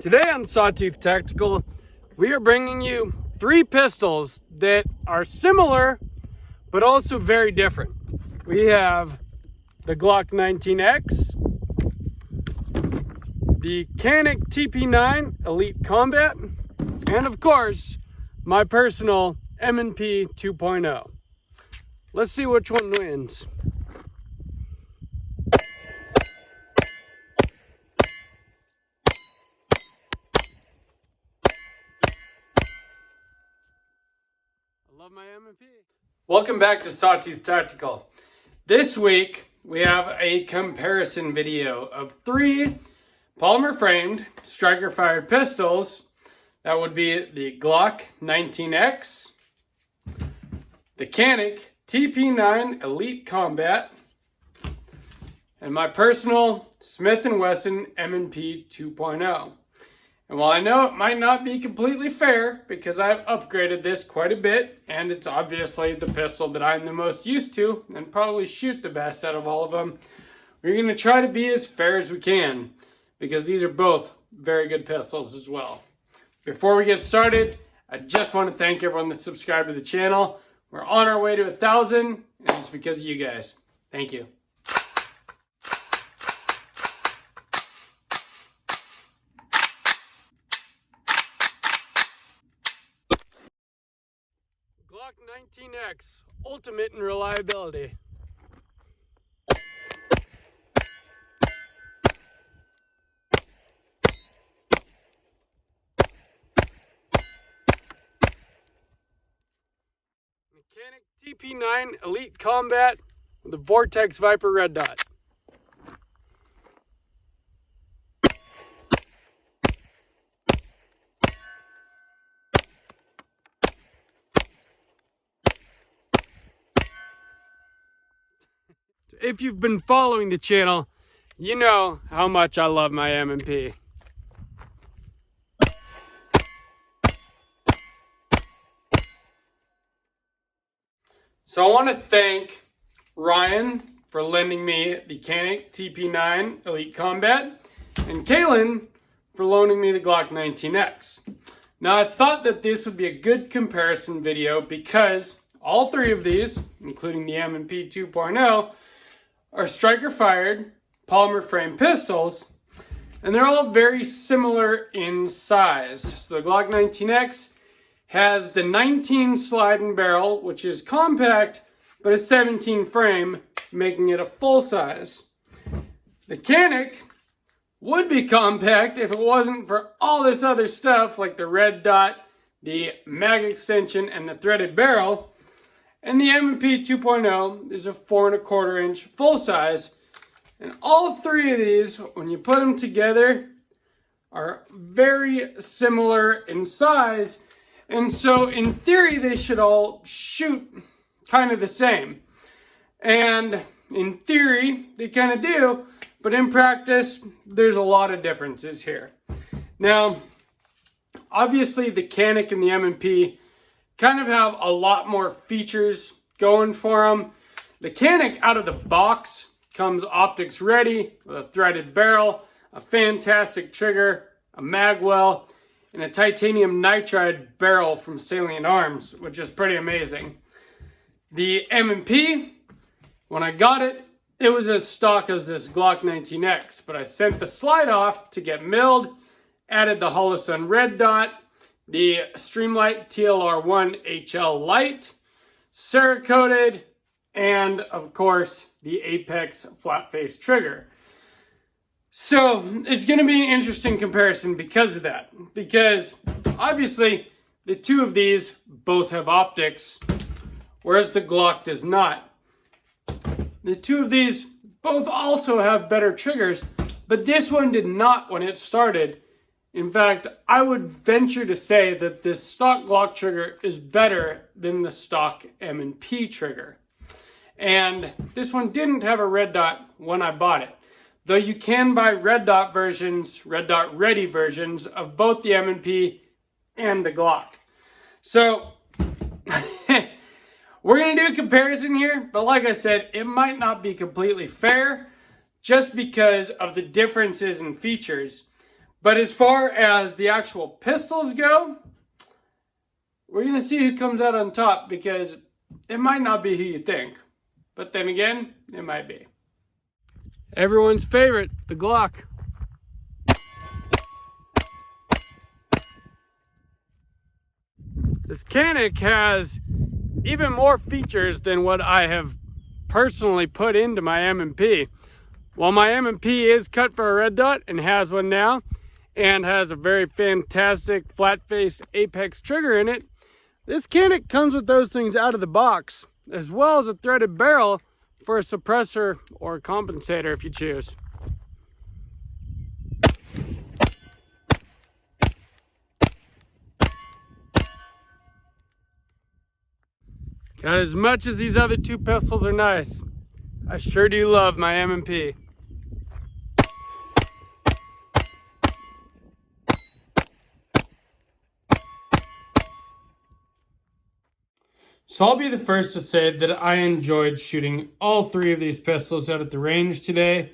Today on Sawtooth Tactical, we are bringing you three pistols that are similar, but also very different. We have the Glock 19X, the Canik TP9 Elite Combat, and of course, my personal M&P 2.0. Let's see which one wins. Love my M&P. Welcome back to Sawtooth Tactical. This week we have a comparison video of three polymer framed striker fired pistols. That would be the Glock 19X, the Canik TP9 Elite Combat, and my personal Smith & Wesson M&P 2.0. And while I know it might not be completely fair because I've upgraded this quite a bit, and it's obviously the pistol that I'm the most used to and probably shoot the best out of all of them, we're going to try to be as fair as we can because these are both very good pistols as well. Before we get started, I just want to thank everyone that subscribed to the channel. We're on our way to 1,000, and it's because of you guys. Thank you. Glock 19X, ultimate in reliability. Canik TP9 Elite Combat with the Vortex Viper red dot. If you've been following the channel, you know how much I love my M&P. So I want to thank Ryan for lending me the Canik TP9 Elite Combat and Kaylin for loaning me the Glock 19X. Now I thought that this would be a good comparison video because all three of these, including the M&P 2.0, are striker fired polymer frame pistols, and they're all very similar in size. So the Glock 19X has the 19 slide and barrel, which is compact, but a 17 frame, making it a full size. The Canik would be compact if it wasn't for all this other stuff like the red dot, the mag extension, and the threaded barrel. And the M&P 2.0 is a 4¼ inch full size. And all three of these, when you put them together, are very similar in size. And so in theory, they should all shoot kind of the same. And in theory, they kind of do. But in practice, there's a lot of differences here. Now, obviously the Canik and the M&P kind of have a lot more features going for them. The Canik out of the box comes optics ready with a threaded barrel, a fantastic trigger, a mag well, and a titanium nitride barrel from Salient Arms, which is pretty amazing. The M&P, when I got it, it was as stock as this Glock 19X, but I sent the slide off to get milled, added the Holosun red dot, the Streamlight TLR1 HL Light, Cerakoted, and of course the Apex flat face trigger. So it's going to be an interesting comparison because of that. Because obviously the two of these both have optics, whereas the Glock does not. The two of these both also have better triggers, but this one did not when it started. In fact, I would venture to say that this stock Glock trigger is better than the stock M&P trigger. And this one didn't have a red dot when I bought it. Though you can buy red dot versions, red dot ready versions of both the M&P and the Glock. So, we're going to do a comparison here, but like I said, it might not be completely fair just because of the differences in features. But as far as the actual pistols go, we're going to see who comes out on top, because it might not be who you think. But then again, it might be. Everyone's favorite, the Glock. This Canik has even more features than what I have personally put into my M&P. While my M&P is cut for a red dot and has one now, and has a very fantastic flat-faced apex trigger in it, this Canik comes with those things out of the box, as well as a threaded barrel for a suppressor or a compensator if you choose. Got as much as these other two pistols are nice, I sure do love my M&P. So I'll be the first to say that I enjoyed shooting all three of these pistols out at the range today.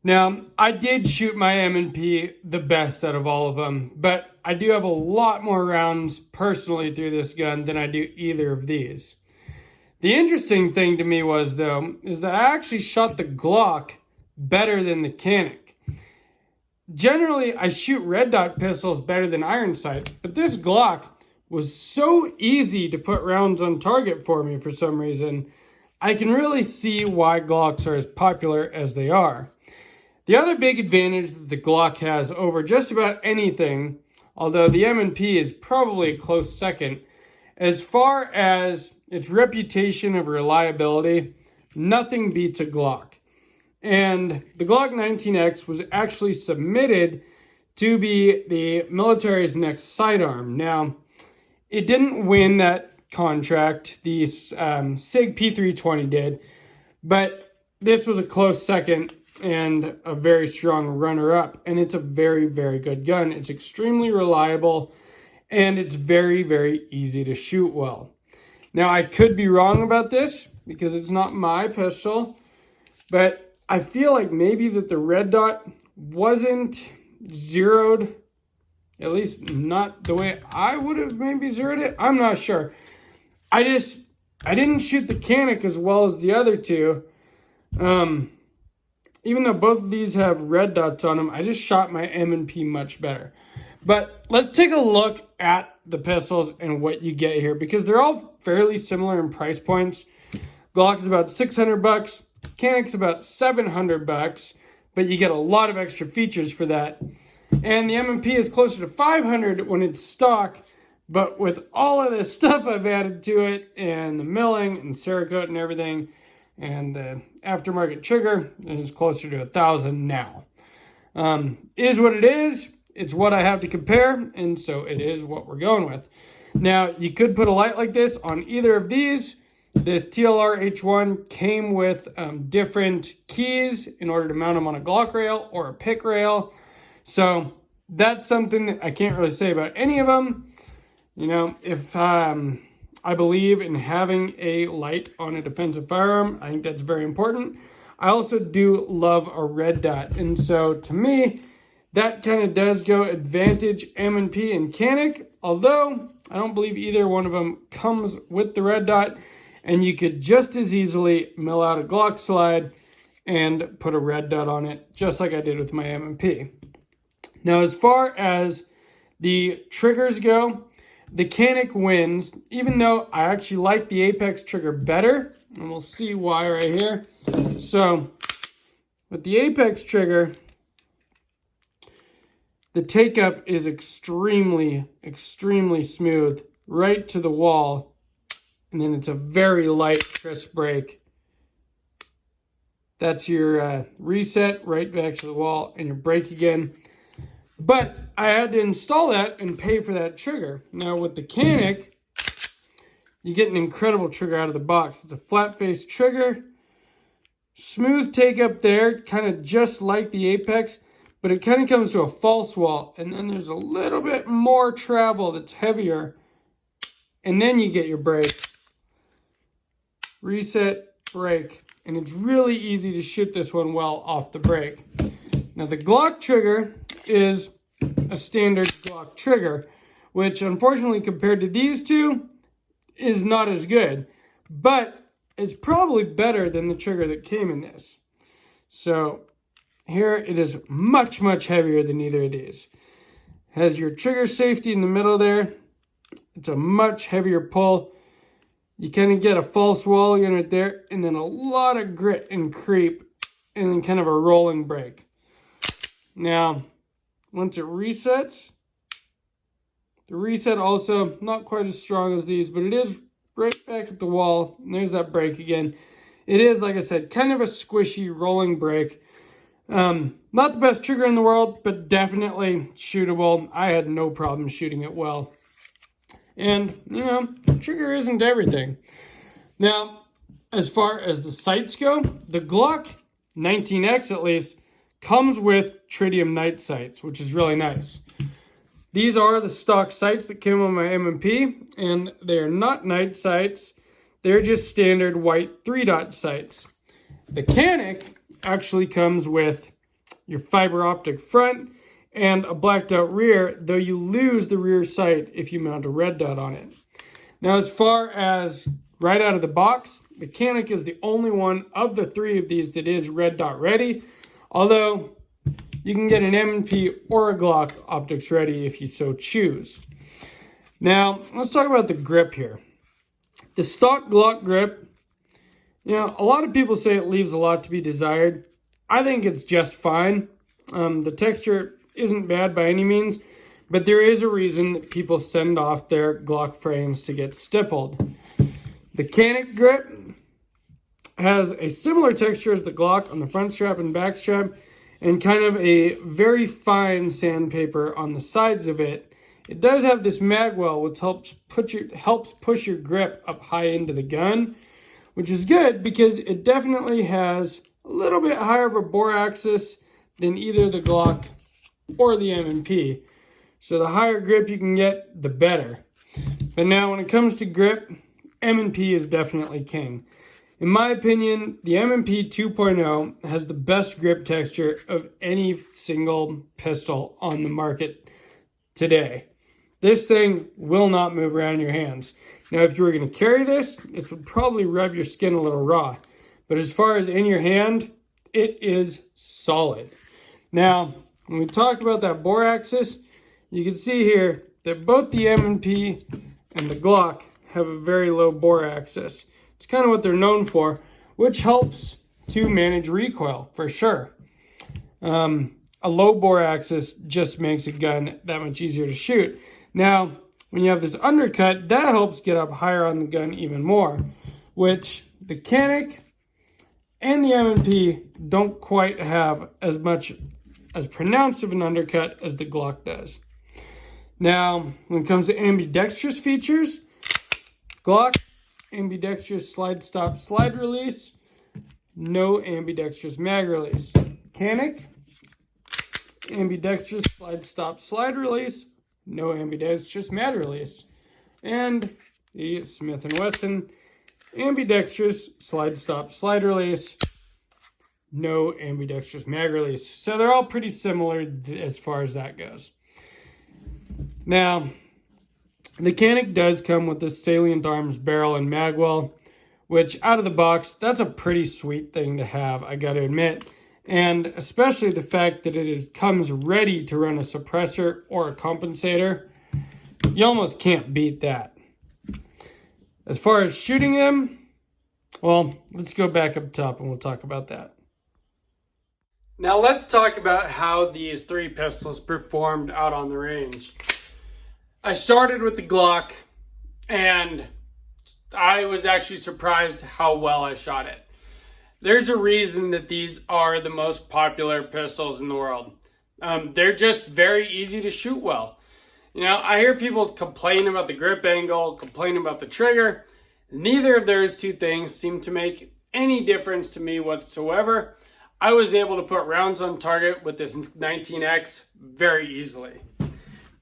Now, I did shoot my M&P the best out of all of them, but I do have a lot more rounds personally through this gun than I do either of these. The interesting thing to me was, though, is that I actually shot the Glock better than the Canik. Generally, I shoot red dot pistols better than iron sights, but this Glock was so easy to put rounds on target for me for some reason. I can really see why Glocks are as popular as they are. The other big advantage that the Glock has over just about anything, although the M&P is probably a close second, as far as its reputation of reliability, nothing beats a Glock. And the Glock 19X was actually submitted to be the military's next sidearm. Now, it didn't win that contract, the SIG P320 did, but this was a close second and a very strong runner-up, and it's a very, very good gun. It's extremely reliable, and it's very, very easy to shoot well. Now, I could be wrong about this because it's not my pistol, but I feel like maybe that the red dot wasn't zeroed, at least not the way I would have maybe zeroed it. I'm not sure. I didn't shoot the Canik as well as the other two. Even though both of these have red dots on them, I just shot my M&P much better. But let's take a look at the pistols and what you get here, because they're all fairly similar in price points. Glock is about $600, Canik's about $700, but you get a lot of extra features for that. And the M&P is closer to $500 when it's stock, but with all of this stuff I've added to it, and the milling and Cerakote and everything, and the aftermarket trigger, is closer to $1,000 now. Is what it is. It's what I have to compare, and so it is what we're going with. Now, you could put a light like this on either of these. This TLR H1 came with different keys in order to mount them on a Glock rail or a pick rail. So that's something that I can't really say about any of them. You know, if I believe in having a light on a defensive firearm, I think that's very important. I also do love a red dot, and so to me, that kind of does go advantage M&P and Canik, although I don't believe either one of them comes with the red dot, and you could just as easily mill out a Glock slide and put a red dot on it, just like I did with my M&P. Now, as far as the triggers go, the Canik wins, even though I actually like the apex trigger better, and we'll see why right here. So, with the apex trigger, the take-up is extremely, extremely smooth, right to the wall, and then it's a very light, crisp break. That's your reset, right back to the wall, and your break again. But I had to install that and pay for that trigger. Now with the Canik, you get an incredible trigger out of the box. It's a flat-faced trigger, smooth take up there, kind of just like the Apex, but it kind of comes to a false wall, and then there's a little bit more travel that's heavier, and then you get your break. Reset, break, and it's really easy to shoot this one well off the break. Now the Glock trigger, is a standard Glock Trigger, which unfortunately compared to these two is not as good, but it's probably better than the trigger that came in this. So here it is much, much heavier than either of these. Has your trigger safety in the middle there. It's a much heavier pull. You kind of get a false wall unit there, and then a lot of grit and creep, and then kind of a rolling break. Now, once it resets, the reset also not quite as strong as these, but it is right back at the wall. And there's that break again. It is, like I said, kind of a squishy rolling break. Not the best trigger in the world, but definitely shootable. I had no problem shooting it well. And, you know, trigger isn't everything. Now, as far as the sights go, the Glock 19X at least comes with tritium night sights, which is really nice. These are the stock sights that came on my M&P, and they are not night sights. They're just standard white 3-dot sights. The Canik actually comes with your fiber optic front and a blacked out rear, though you lose the rear sight if you mount a red dot on it. Now, as far as right out of the box, the Canik is the only one of the three of these that is red dot ready, although you can get an M&P or a Glock optics ready if you so choose. Now, let's talk about the grip here. The stock Glock grip, you know, a lot of people say it leaves a lot to be desired. I think it's just fine. The texture isn't bad by any means, but there is a reason that people send off their Glock frames to get stippled. The Canik grip has a similar texture as the Glock on the front strap and back strap, and kind of a very fine sandpaper on the sides of it. It does have this magwell, which helps push your grip up high into the gun, which is good because it definitely has a little bit higher of a bore axis than either the Glock or the M&P. So the higher grip you can get, the better. But now when it comes to grip, M&P is definitely king. In my opinion, the M&P 2.0 has the best grip texture of any single pistol on the market today. This thing will not move around your hands. Now, if you were going to carry this would probably rub your skin a little raw. But as far as in your hand, it is solid. Now, when we talk about that bore axis, you can see here that both the M&P and the Glock have a very low bore axis. It's kind of what they're known for, which helps to manage recoil for sure. A low bore axis just makes a gun that much easier to shoot. Now, when you have this undercut, that helps get up higher on the gun even more, which the Canik and the M&P don't quite have as pronounced of an undercut as the Glock does. Now, when it comes to ambidextrous features, Glock, ambidextrous slide stop slide release, no ambidextrous mag release. Canik, ambidextrous slide stop slide release, no ambidextrous mag release. And the Smith & Wesson, ambidextrous slide stop slide release, no ambidextrous mag release. So they're all pretty similar as far as that goes. Now, the Canik does come with this Salient Arms barrel and magwell, which out of the box, that's a pretty sweet thing to have, I gotta admit. And especially the fact that comes ready to run a suppressor or a compensator. You almost can't beat that. As far as shooting them, well, let's go back up top and we'll talk about that. Now let's talk about how these three pistols performed out on the range. I started with the Glock, and I was actually surprised how well I shot it. There's a reason that these are the most popular pistols in the world. They're just very easy to shoot well. You know, I hear people complain about the grip angle, complain about the trigger. Neither of those two things seem to make any difference to me whatsoever. I was able to put rounds on target with this 19X very easily.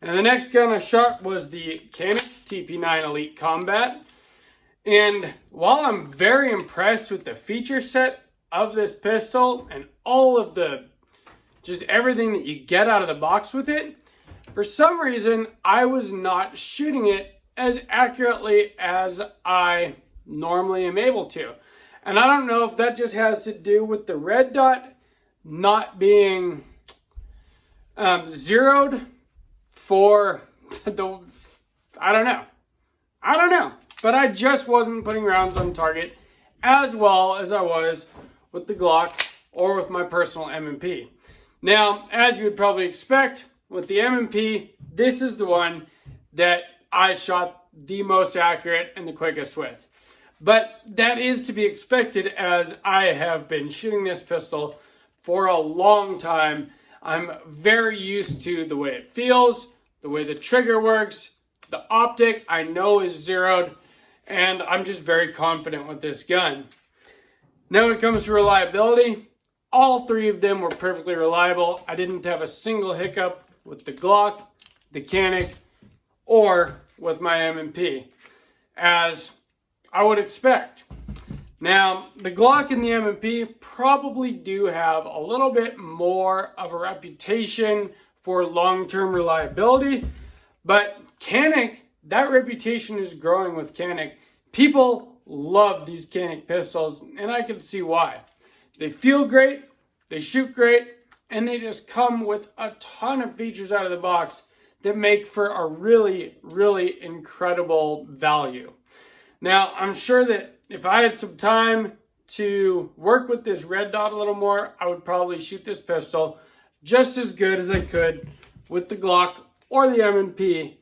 And the next gun I shot was the Canik TP9 Elite Combat. And while I'm very impressed with the feature set of this pistol and all of the just everything that you get out of the box with it, for some reason, I was not shooting it as accurately as I normally am able to. And I don't know if that just has to do with the red dot not being zeroed for the, I don't know. But I just wasn't putting rounds on target as well as I was with the Glock or with my personal M&P. Now, as you would probably expect, with the M&P, this is the one that I shot the most accurate and the quickest with. But that is to be expected, as I have been shooting this pistol for a long time. I'm very used to the way it feels, the way the trigger works, the optic I know is zeroed, and I'm just very confident with this gun. Now when it comes to reliability, all three of them were perfectly reliable. I didn't have a single hiccup with the Glock, the Canik, or with my M&P, as I would expect. Now, the Glock and the M&P probably do have a little bit more of a reputation for long-term reliability, but Canik, that reputation is growing with Canik. People love these Canik pistols, and I can see why. They feel great, they shoot great, and they just come with a ton of features out of the box that make for a really, really incredible value. Now, I'm sure that if I had some time to work with this red dot a little more, I would probably shoot this pistol just as good as I could with the Glock or the M&P.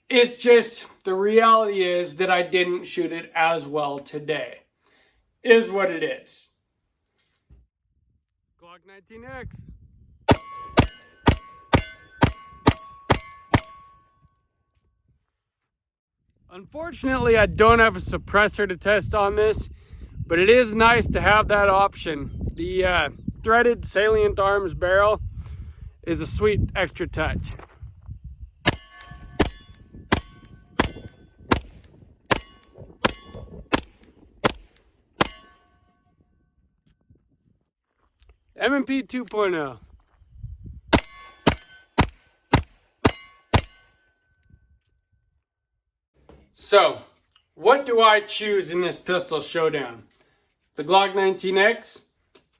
It's just, the reality is that I didn't shoot it as well today. Is what it is. Glock 19X. Unfortunately, I don't have a suppressor to test on this, but it is nice to have that option. The threaded salient arms barrel is a sweet extra touch. M&P 2.0. So, what do I choose in this pistol showdown? The Glock 19X,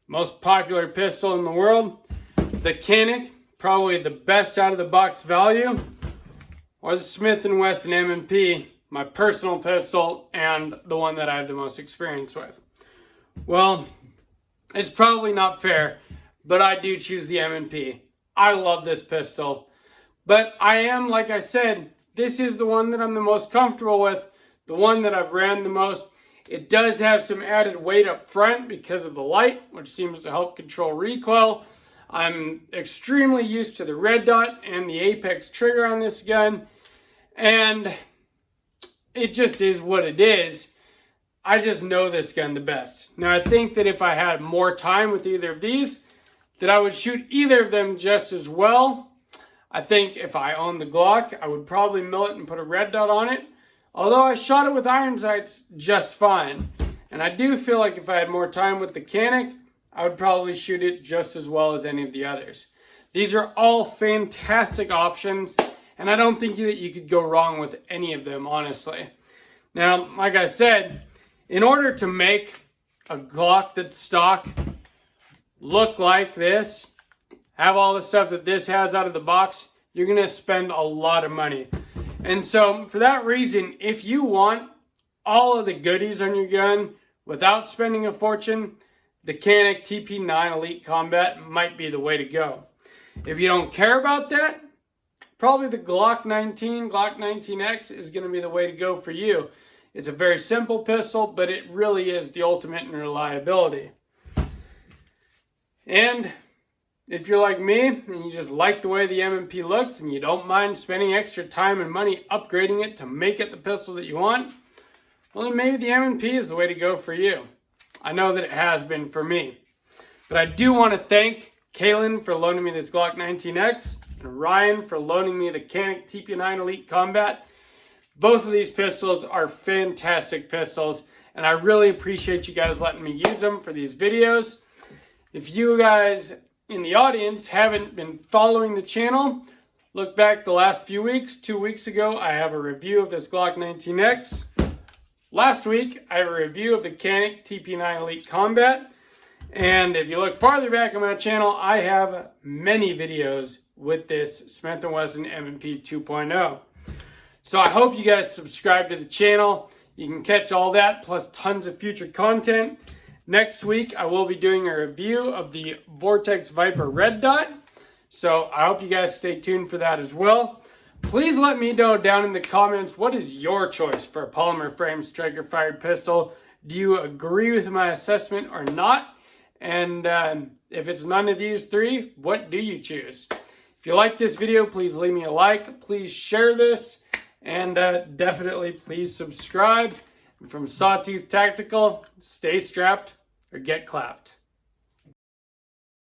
most popular pistol in the world. The Canik, probably the best out of the box value. Or the Smith & Wesson M&P, my personal pistol and the one that I have the most experience with. Well, it's probably not fair, but I do choose the M&P. I love this pistol. But I am, like I said, this is the one that I'm the most comfortable with, the one that I've ran the most. It does have some added weight up front because of the light, which seems to help control recoil. I'm extremely used to the red dot and the apex trigger on this gun, and it just is what it is. I just know this gun the best. Now, I think that if I had more time with either of these, that I would shoot either of them just as well. I think if I owned the Glock, I would probably mill it and put a red dot on it. Although I shot it with iron sights just fine. And I do feel like if I had more time with the Canik, I would probably shoot it just as well as any of the others. These are all fantastic options, and I don't think that you could go wrong with any of them, honestly. Now, like I said, in order to make a Glock that's stock look like this, have all the stuff that this has out of the box, you're going to spend a lot of money. And so, for that reason, if you want all of the goodies on your gun without spending a fortune, the Canik TP9 Elite Combat might be the way to go. If you don't care about that, probably the Glock 19X is going to be the way to go for you. It's a very simple pistol, but it really is the ultimate in reliability. And if you're like me and you just like the way the M&P looks and you don't mind spending extra time and money upgrading it to make it the pistol that you want, well, then maybe the M&P is the way to go for you. I know that it has been for me. But I do want to thank Kaylin for loaning me this Glock 19X and Ryan for loaning me the Canik TP9 Elite Combat. Both of these pistols are fantastic pistols, and I really appreciate you guys letting me use them for these videos. If you guys in the audience haven't been following the channel, look back the last few weeks. 2 weeks ago, I have a review of this Glock 19X. Last week, I have a review of the Canik TP9 Elite Combat. And if you look farther back on my channel, I have many videos with this Smith & Wesson M&P 2.0. So I hope you guys subscribe to the channel. You can catch all that plus tons of future content. Next week, I will be doing a review of the Vortex Viper Red Dot. So I hope you guys stay tuned for that as well. Please let me know down in the comments, what is your choice for a polymer frame striker fired pistol? Do you agree with my assessment or not? And if it's none of these three, what do you choose? If you like this video, please leave me a like. Please share this. And definitely please subscribe. And from Sawtooth Tactical, stay strapped or get clapped.